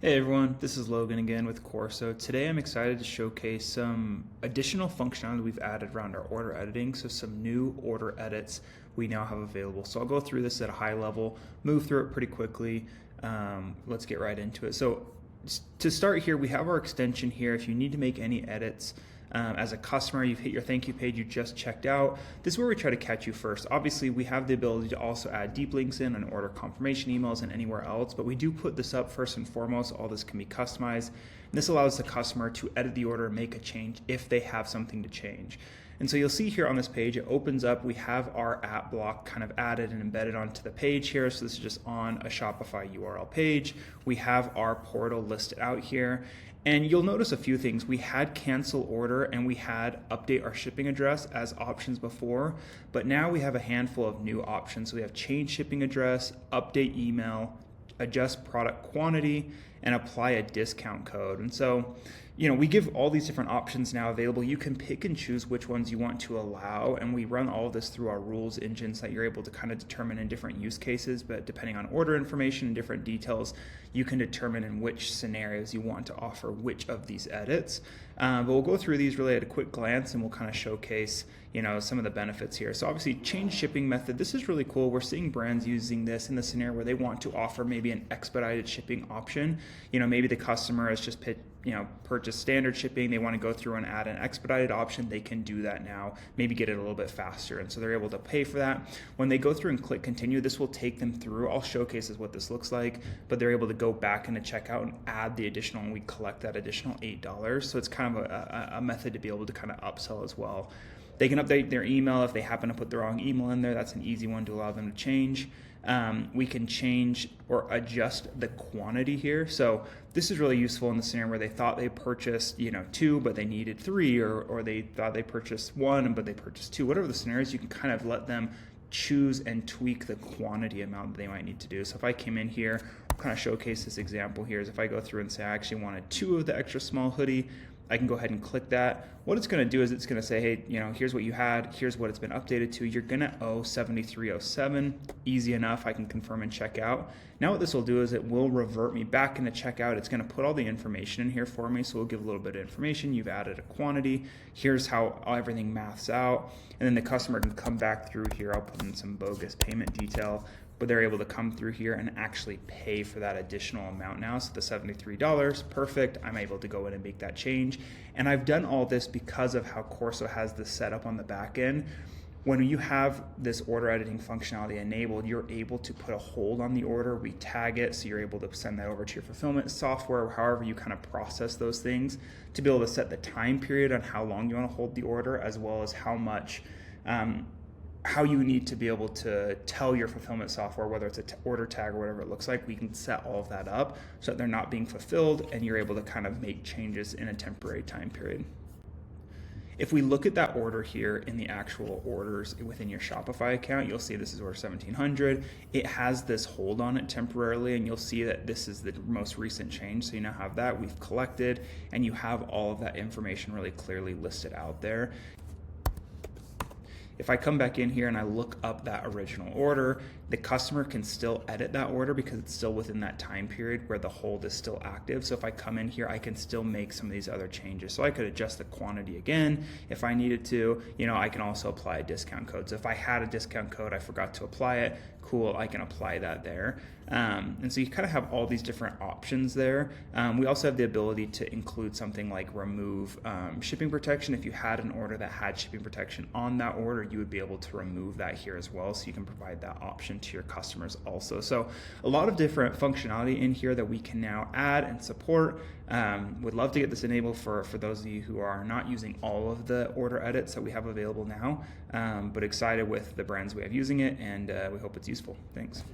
Hey everyone, this is Logan again with Corso. Today I'm excited to showcase some additional functionality we've added around our order editing, so some new order edits we now have available. So I'll go through this at a high level, move through it pretty quickly. Let's get right into it. So to start here, we have our extension here. If you need to make any edits, as a customer, you've hit your thank you page, you just checked out. This is where we try to catch you first. Obviously, we have the ability to also add deep links in and order confirmation emails and anywhere else, but we do put this up first and foremost. All this can be customized. And this allows the customer to edit the order and make a change if they have something to change. And so you'll see here on this page, it opens up, we have our app block kind of added and embedded onto the page here. So this is just on a Shopify URL page. We have our portal listed out here. And you'll notice a few things. We had cancel order and we had update our shipping address as options before, but now we have a handful of new options. So we have change shipping address, update email, adjust product quantity, and apply a discount code. And so, we give all these different options now available. You can pick and choose which ones you want to allow, and we run all of this through our rules engines that you're able to kind of determine in different use cases, but depending on order information and different details, you can determine in which scenarios you want to offer which of these edits. But we'll go through these really at a quick glance, and we'll kind of showcase some of the benefits here. So obviously, change shipping method. This is really cool. We're seeing brands using this in the scenario where they want to offer maybe an expedited shipping option. Maybe the customer has just purchased standard shipping. They want to go through and add an expedited option. They can do that now, maybe get it a little bit faster. And so they're able to pay for that. When they go through and click continue, this will take them through. I'll showcase what this looks like, but they're able to go back into checkout and add the additional, and we collect that additional $8. So it's kind of a method to be able to kind of upsell as well. They can update their email if they happen to put the wrong email in there. That's an easy one to allow them to change. We can change or adjust the quantity here. So this is really useful in the scenario where they thought they purchased, 2, but they needed 3, or they thought they purchased 1, but they purchased 2. Whatever the scenarios, you can kind of let them choose and tweak the quantity amount that they might need to do. So if I came in here, I'll kind of showcase this example here, is if I go through and say I actually wanted 2 of the extra small hoodie, I can go ahead and click that. What it's going to do is it's going to say, hey, here's what you had, here's what it's been updated to. You're going to owe $73.07. Easy enough. I can confirm and check out. Now what this will do is it will revert me back into checkout. It's going to put all the information in here for me. So we'll give a little bit of information. You've added a quantity. Here's how everything maths out. And then the customer can come back through here. I'll put in some bogus payment detail, but they're able to come through here and actually pay for that additional amount now. So the $73, perfect. I'm able to go in and make that change. And I've done all this because of how Corso has this set up on the back end. When you have this order editing functionality enabled, you're able to put a hold on the order. We tag it, so you're able to send that over to your fulfillment software, however you kind of process those things, to be able to set the time period on how long you want to hold the order, as well as how much, how you need to be able to tell your fulfillment software, whether it's an order tag or whatever it looks like. We can set all of that up so that they're not being fulfilled, and you're able to kind of make changes in a temporary time period. If we look at that order here in the actual orders within your Shopify account, you'll see this is order 1700. It has this hold on it temporarily, and you'll see that this is the most recent change. So you now have that we've collected, and you have all of that information really clearly listed out there. If I come back in here and I look up that original order, the customer can still edit that order because it's still within that time period where the hold is still active. So if I come in here, I can still make some of these other changes. So I could adjust the quantity again if I needed to. I can also apply a discount code. So if I had a discount code, I forgot to apply it, cool, I can apply that there. And so you kind of have all these different options there. We also have the ability to include something like remove shipping protection. If you had an order that had shipping protection on that order, you would be able to remove that here as well. So you can provide that option to your customers also. So a lot of different functionality in here that we can now add and support. Would love to get this enabled for those of you who are not using all of the order edits that we have available now, but excited with the brands we have using it, and we hope it's useful. Thanks.